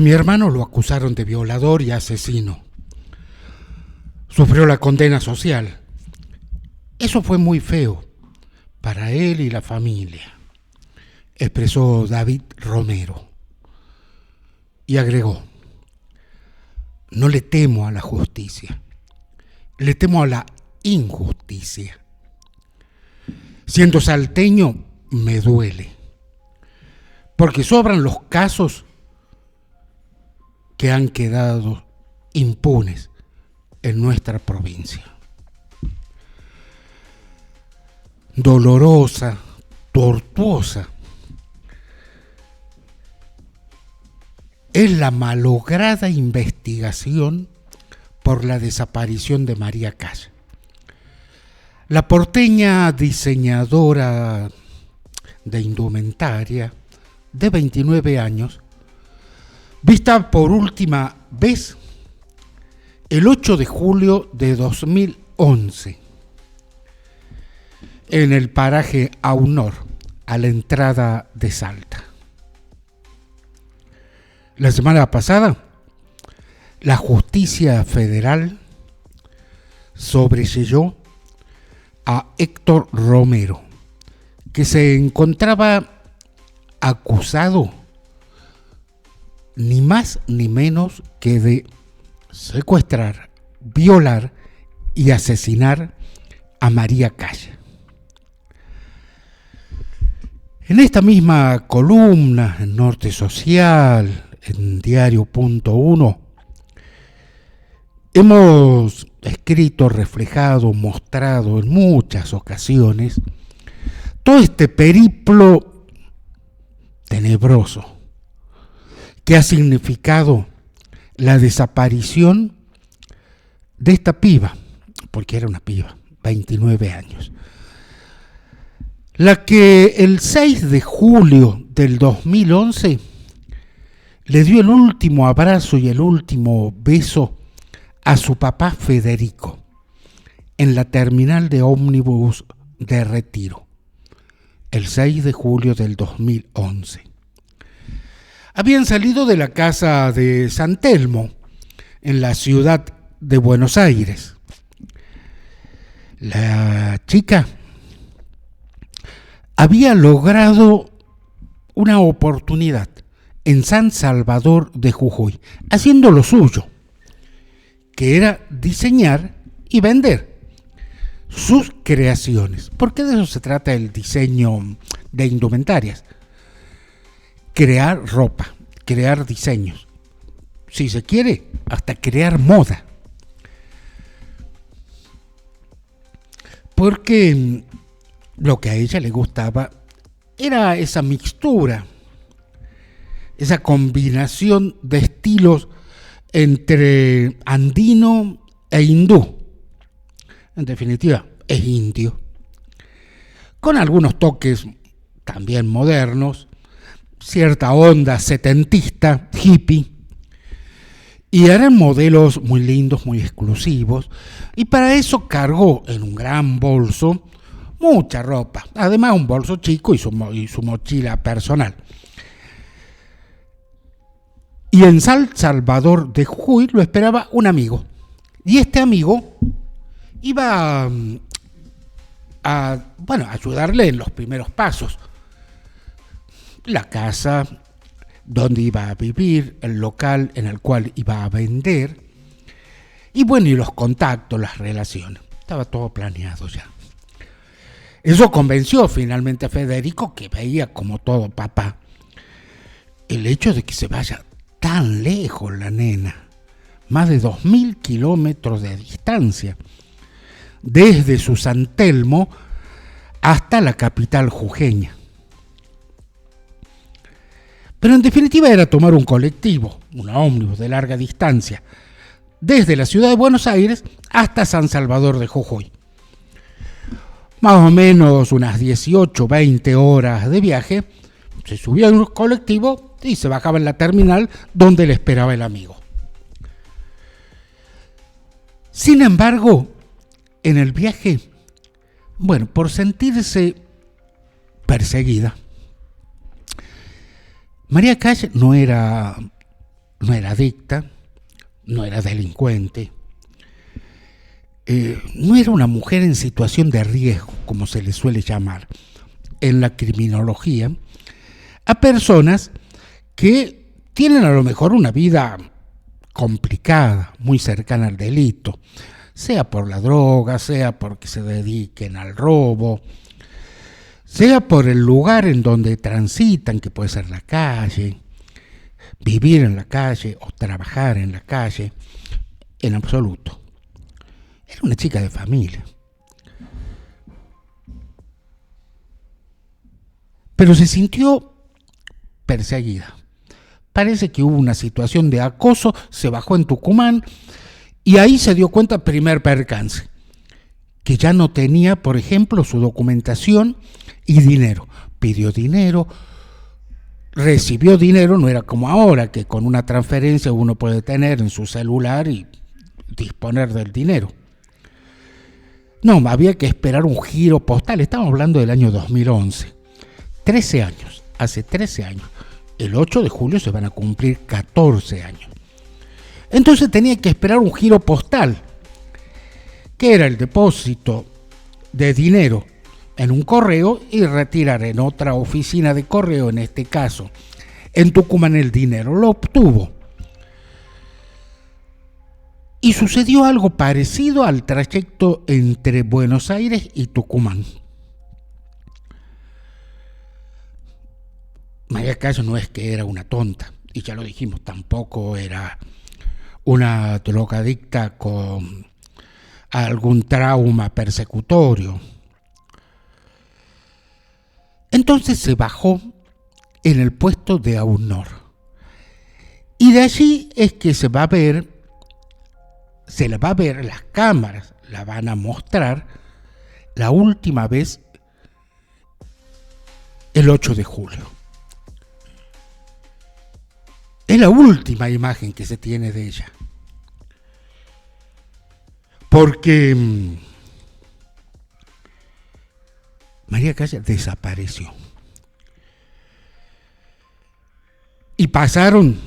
mi hermano lo acusaron de violador y asesino. Sufrió la condena social. Eso fue muy feo para él y la familia, expresó David Romero. Y agregó: no le temo a la justicia, le temo a la injusticia. Siendo salteño, me duele, porque sobran los casos que han quedado impunes en nuestra provincia. Dolorosa, tortuosa, es la malograda investigación por la desaparición de María Calle. La porteña diseñadora de indumentaria de 29 años, vista por última vez el 8 de julio de 2011 en el paraje Aunor, a la entrada de Salta. La semana pasada, la justicia federal sobreseyó a Héctor Romero, que se encontraba acusado ni más ni menos que de secuestrar, violar y asesinar a María Calle. En esta misma columna, en Norte Social, en Diario.1, hemos escrito, reflejado, mostrado en muchas ocasiones todo este periplo tenebroso que ha significado la desaparición de esta piba, porque era una piba, 29 años, la que el 6 de julio del 2011 le dio el último abrazo y el último beso a su papá Federico en la terminal de ómnibus de Retiro, el 6 de julio del 2011. Habían salido de la casa de San Telmo, en la ciudad de Buenos Aires. La chica había logrado una oportunidad en San Salvador de Jujuy, haciendo lo suyo, que era diseñar y vender sus creaciones, porque de eso se trata el diseño de indumentarias: crear ropa, crear diseños, si se quiere, hasta crear moda. Porque lo que a ella le gustaba era esa mixtura, esa combinación de estilos entre andino e hindú. En definitiva, es indio, con algunos toques también modernos, cierta onda setentista, hippie, y eran modelos muy lindos, muy exclusivos, y para eso cargó en un gran bolso mucha ropa, además un bolso chico y su mochila personal. Y en San Salvador de Jujuy lo esperaba un amigo, y este amigo iba a ayudarle en los primeros pasos: la casa donde iba a vivir, el local en el cual iba a vender, y los contactos, las relaciones. Estaba todo planeado ya. Eso convenció finalmente a Federico, que veía como todo papá el hecho de que se vaya tan lejos la nena, más de 2.000 kilómetros de distancia, desde su San Telmo hasta la capital jujeña. Pero en definitiva era tomar un colectivo, un ómnibus de larga distancia, desde la ciudad de Buenos Aires hasta San Salvador de Jujuy. Más o menos unas 18, 20 horas de viaje. Se subía en un colectivo y se bajaba en la terminal donde le esperaba el amigo. Sin embargo, en el viaje, por sentirse perseguida, María Calle no era no era adicta, no era delincuente, no era una mujer en situación de riesgo, como se le suele llamar en la criminología, a personas que tienen a lo mejor una vida complicada, muy cercana al delito, sea por la droga, sea porque se dediquen al robo, sea por el lugar en donde transitan, que puede ser la calle, vivir en la calle o trabajar en la calle, en absoluto. Era una chica de familia. Pero se sintió perseguida. Parece que hubo una situación de acoso, se bajó en Tucumán y ahí se dio cuenta, primer percance, que ya no tenía, por ejemplo, su documentación y dinero. Pidió dinero, recibió dinero, no era como ahora, que con una transferencia uno puede tener en su celular y disponer del dinero. No, había que esperar un giro postal. Estamos hablando del año 2011. 13 años, hace 13 años. El 8 de julio se van a cumplir 14 años. Entonces tenía que esperar un giro postal, que era el depósito de dinero en un correo y retirar en otra oficina de correo, en este caso en Tucumán, el dinero. Lo obtuvo. Y sucedió algo parecido al trayecto entre Buenos Aires y Tucumán. María Cayo no es que era una tonta, y ya lo dijimos, tampoco era una drogadicta con algún trauma persecutorio. Entonces se bajó en el puesto de Aunor. Y de allí es que se la va a ver, las cámaras la van a mostrar la última vez el 8 de julio. Es la última imagen que se tiene de ella. Porque María Cayo desapareció. Y pasaron,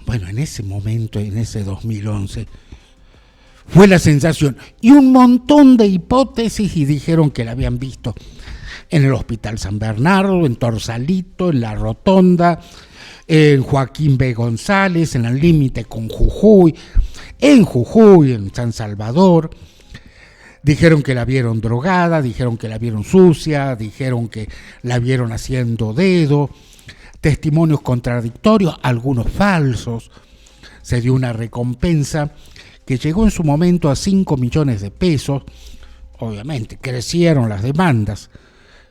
bueno, en ese momento, en ese 2011, fue la sensación. Y un montón de hipótesis, y dijeron que la habían visto en el Hospital San Bernardo, en Torsalito, en La Rotonda, en Joaquín B. González, en el límite con Jujuy, en San Salvador. Dijeron que la vieron drogada, dijeron que la vieron sucia, dijeron que la vieron haciendo dedo, testimonios contradictorios, algunos falsos. Se dio una recompensa que llegó en su momento a 5 millones de pesos. Obviamente crecieron las demandas,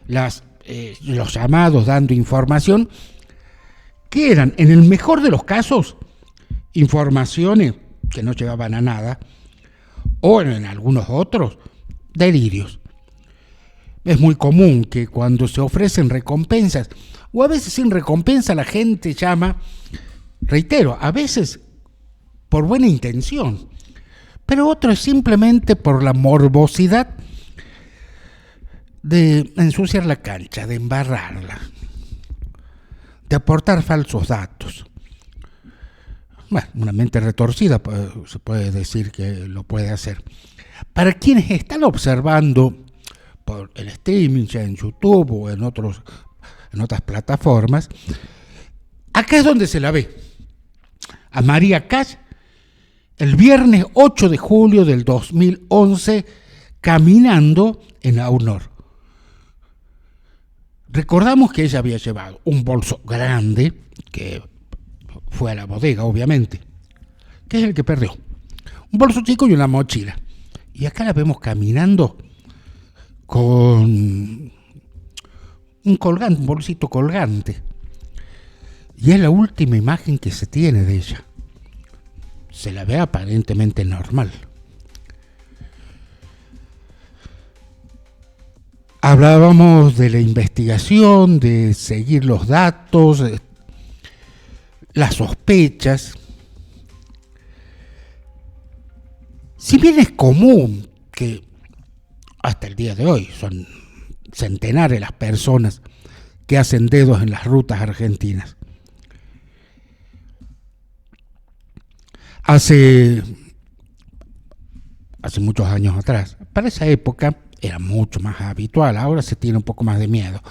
los llamados dando información, que eran, en el mejor de los casos, informaciones que no llevaban a nada, o en algunos otros, delirios. Es muy común que cuando se ofrecen recompensas, o a veces sin recompensa, la gente llama, reitero, a veces por buena intención, pero otro es simplemente por la morbosidad de ensuciar la cancha, de embarrarla, de aportar falsos datos. Bueno, una mente retorcida se puede decir que lo puede hacer. Para quienes están observando por el streaming, ya en YouTube o en otras plataformas, acá es donde se la ve a María Cayo el viernes 8 de julio del 2011 caminando en Aunor. Recordamos que ella había llevado un bolso grande, que fue a la bodega, obviamente, que es el que perdió. Un bolso chico y una mochila. Y acá la vemos caminando con un colgante, un bolsito colgante. Y es la última imagen que se tiene de ella. Se la ve aparentemente normal. Hablábamos de la investigación, de seguir los datos, las sospechas. Si bien es común que hasta el día de hoy son centenares las personas que hacen dedos en las rutas argentinas, Hace muchos años atrás, para esa época era mucho más habitual, ahora se tiene un poco más de miedo,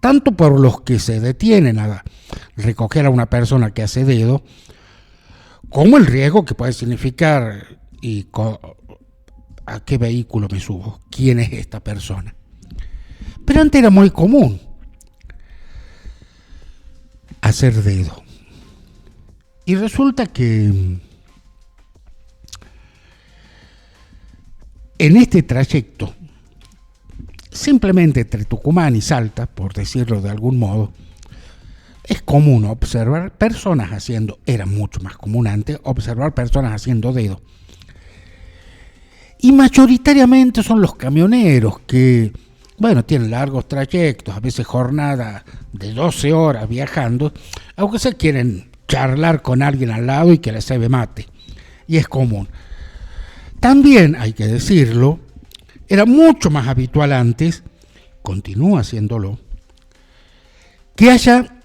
tanto por los que se detienen a recoger a una persona que hace dedo, como el riesgo que puede significar a qué vehículo me subo, quién es esta persona. Pero antes era muy común hacer dedo. Y resulta que en este trayecto, simplemente entre Tucumán y Salta, por decirlo de algún modo, es común observar personas haciendo, era mucho más común antes, observar personas haciendo dedo. Y mayoritariamente son los camioneros que, bueno, tienen largos trayectos, a veces jornadas de 12 horas viajando, aunque se quieren charlar con alguien al lado y que les cebe mate. Y es común. También, hay que decirlo, era mucho más habitual antes, continúa haciéndolo, que haya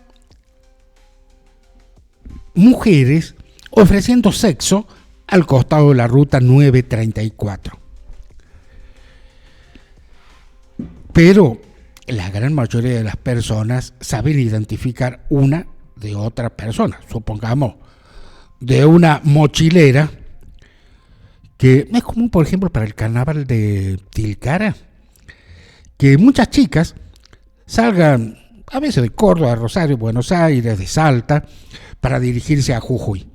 mujeres ofreciendo sexo al costado de la ruta 934. Pero la gran mayoría de las personas saben identificar una de otra persona, supongamos de una mochilera, que es común, por ejemplo, para el carnaval de Tilcara, que muchas chicas salgan a veces de Córdoba, Rosario, Buenos Aires, de Salta, para dirigirse a Jujuy.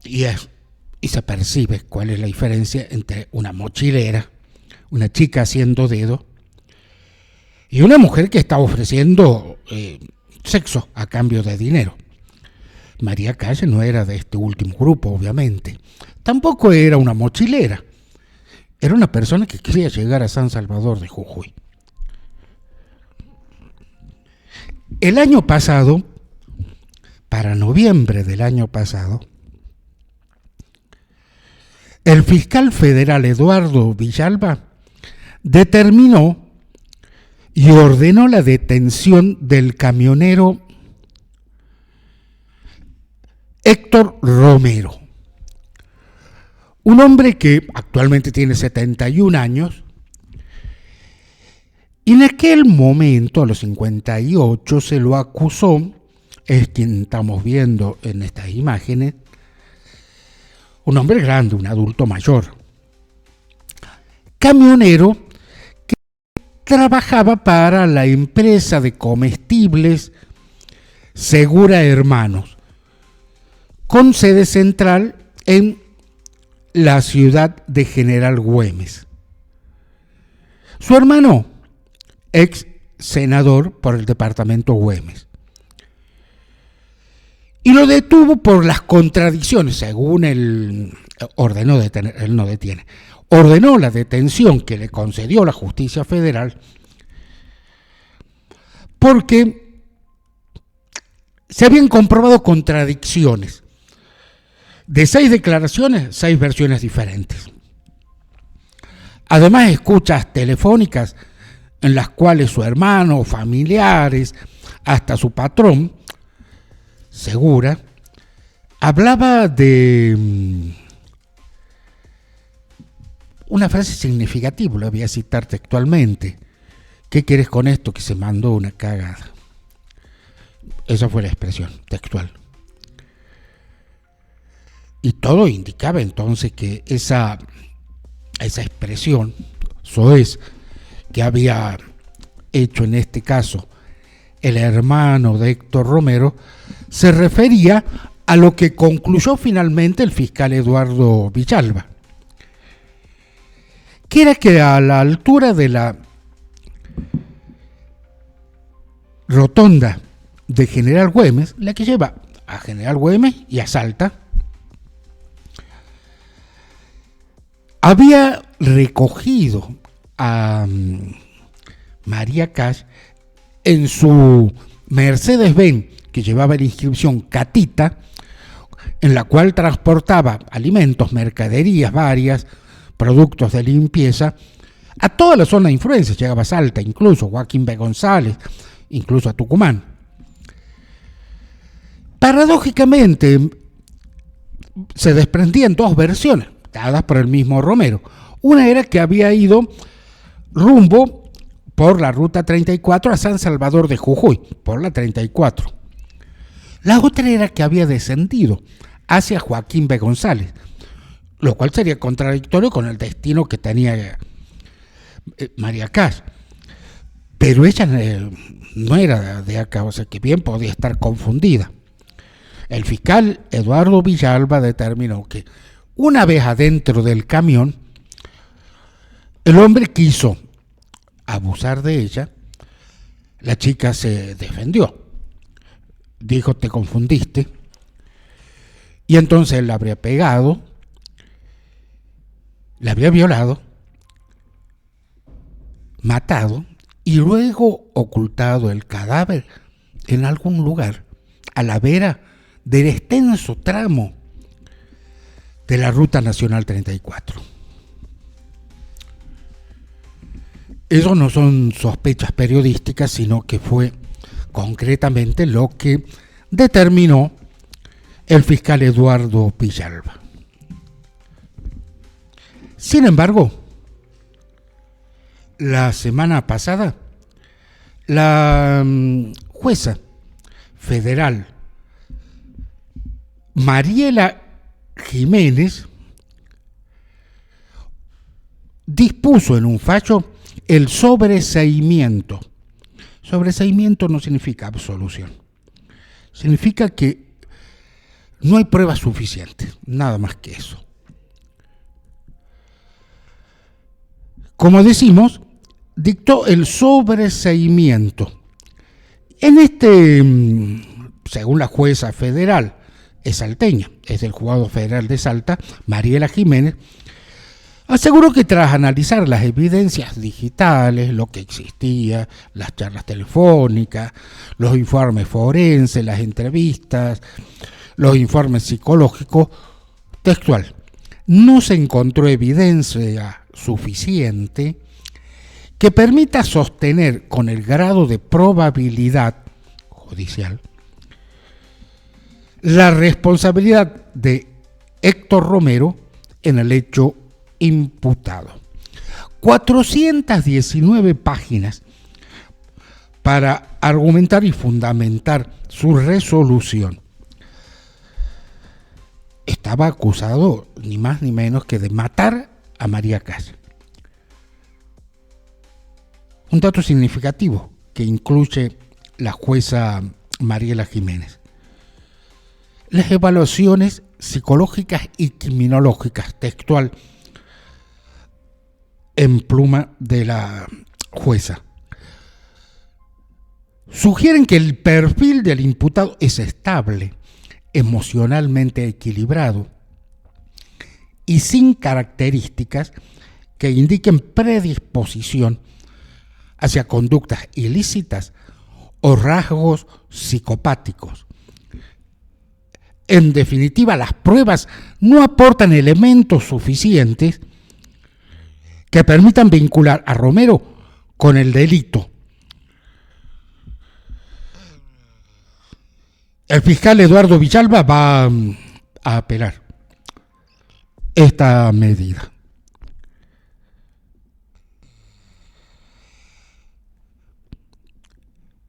Y se percibe cuál es la diferencia entre una mochilera, una chica haciendo dedo, y una mujer que está ofreciendo sexo a cambio de dinero. María Calle no era de este último grupo, obviamente. Tampoco era una mochilera. Era una persona que quería llegar a San Salvador de Jujuy. El año pasado, para noviembre del año pasado, el fiscal federal Eduardo Villalba determinó y ordenó la detención del camionero Héctor Romero, un hombre que actualmente tiene 71 años, y en aquel momento, a los 58, se lo acusó, es quien estamos viendo en estas imágenes, un hombre grande, un adulto mayor, camionero que trabajaba para la empresa de comestibles Segura Hermanos, con sede central en la ciudad de General Güemes. Su hermano, ex senador por el departamento Güemes, y lo detuvo por las contradicciones, según él ordenó detener, él no detiene, ordenó la detención que le concedió la justicia federal, porque se habían comprobado contradicciones. De 6 declaraciones, 6 versiones diferentes. Además, escuchas telefónicas en las cuales su hermano, familiares, hasta su patrón, Segura, hablaba de una frase significativa, lo voy a citar textualmente. ¿Qué quieres con esto? Que se mandó una cagada. Esa fue la expresión textual. Y todo indicaba entonces que esa expresión, soez, que había hecho en este caso el hermano de Héctor Romero, se refería a lo que concluyó finalmente el fiscal Eduardo Villalba, que era que a la altura de la rotonda de General Güemes, la que lleva a General Güemes y a Salta, había recogido a María Cash en su Mercedes-Benz, que llevaba la inscripción Catita, en la cual transportaba alimentos, mercaderías varias, productos de limpieza, a toda la zona de influencia. Llegaba a Salta, incluso Joaquín B. González, incluso a Tucumán. Paradójicamente, se desprendían dos versiones dadas por el mismo Romero. Una era que había ido rumbo por la ruta 34 a San Salvador de Jujuy, por la 34. La otra era que había descendido hacia Joaquín B. González, lo cual sería contradictorio con el destino que tenía María Kass. Pero ella no era de acá, o sea que bien podía estar confundida. El fiscal Eduardo Villalba determinó que una vez adentro del camión, el hombre quiso abusar de ella. La chica se defendió, dijo: te confundiste. Y entonces él la habría pegado, la habría violado, matado y luego ocultado el cadáver en algún lugar a la vera del extenso tramo de la Ruta Nacional 34. Eso no son sospechas periodísticas, sino que fue concretamente lo que determinó el fiscal Eduardo Villalba. Sin embargo, la semana pasada, la jueza federal Mariela Jiménez dispuso en un fallo el sobreseimiento. Sobreseimiento no significa absolución. Significa que no hay pruebas suficientes, nada más que eso. Como decimos, dictó el sobreseimiento. En según la jueza federal, es salteña, es del juzgado federal de Salta, Mariela Jiménez, aseguró que tras analizar las evidencias digitales, lo que existía, las charlas telefónicas, los informes forenses, las entrevistas, los informes psicológicos, textual, no se encontró evidencia suficiente que permita sostener con el grado de probabilidad judicial la responsabilidad de Héctor Romero en el hecho imputado. 419 páginas para argumentar y fundamentar su resolución. Estaba acusado ni más ni menos que de matar a María Kass. Un dato significativo que incluye la jueza Mariela Jiménez: las evaluaciones psicológicas y criminológicas, textual en pluma de la jueza, sugieren que el perfil del imputado es estable, emocionalmente equilibrado y sin características que indiquen predisposición hacia conductas ilícitas o rasgos psicopáticos. En definitiva, las pruebas no aportan elementos suficientes que permitan vincular a Romero con el delito. El fiscal Eduardo Villalba va a apelar esta medida.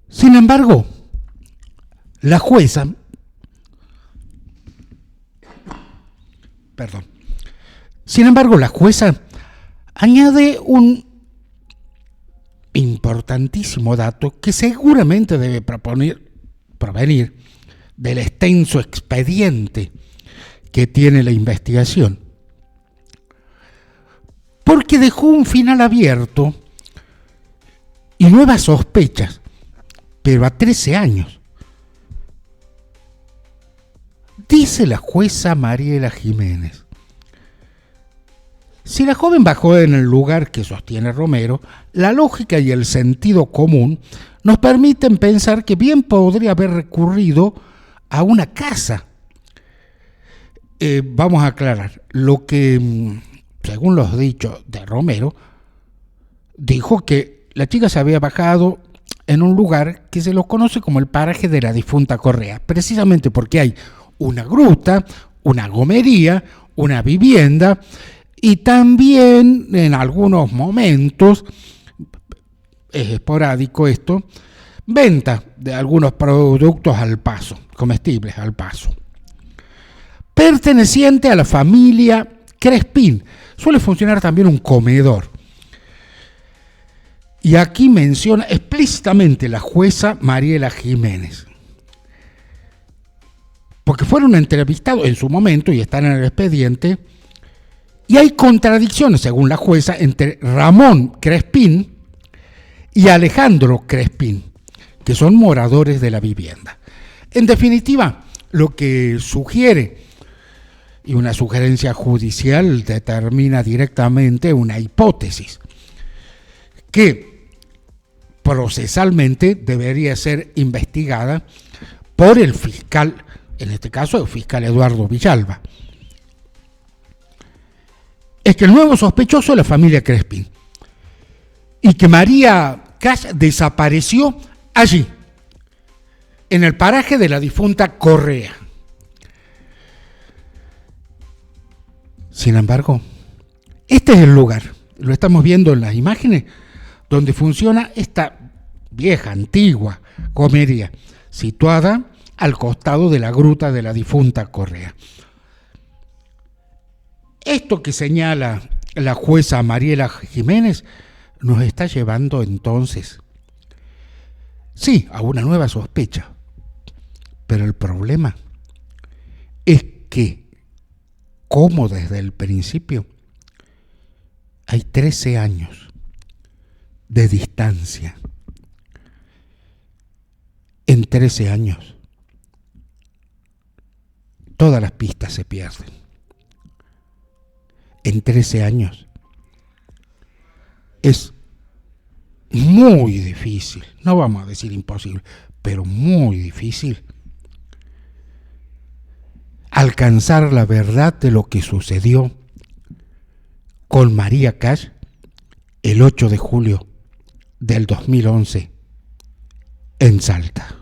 Sin embargo, la jueza añade un importantísimo dato que seguramente debe provenir del extenso expediente que tiene la investigación, porque dejó un final abierto y nuevas sospechas, pero a 13 años. Dice la jueza Mariela Jiménez: si la joven bajó en el lugar que sostiene Romero, la lógica y el sentido común nos permiten pensar que bien podría haber recurrido a una casa. Vamos a aclarar, lo que, según los dichos de Romero, dijo que la chica se había bajado en un lugar que se lo conoce como el paraje de la difunta Correa, precisamente porque hay una gruta, una gomería, una vivienda y también en algunos momentos, es esporádico esto, venta de algunos productos al paso, comestibles al paso. Perteneciente a la familia Crespín, suele funcionar también un comedor. Y aquí menciona explícitamente la jueza Mariela Jiménez, porque fueron entrevistados en su momento y están en el expediente, y hay contradicciones, según la jueza, entre Ramón Crespín y Alejandro Crespín, que son moradores de la vivienda. En definitiva, lo que sugiere, y una sugerencia judicial determina directamente una hipótesis, que procesalmente debería ser investigada por el fiscal, en este caso el fiscal Eduardo Villalba. Es que el nuevo sospechoso es la familia Crespín y que María Cash desapareció allí, en el paraje de la difunta Correa. Sin embargo, este es el lugar, lo estamos viendo en las imágenes, donde funciona esta vieja, antigua comería, situada al costado de la gruta de la difunta Correa. Esto que señala la jueza Mariela Jiménez nos está llevando entonces, sí, a una nueva sospecha, pero el problema es que, como desde el principio, hay 13 años de distancia. En 13 años, todas las pistas se pierden. En 13 años es muy difícil, no vamos a decir imposible, pero muy difícil alcanzar la verdad de lo que sucedió con María Cash el 8 de julio del 2011 en Salta.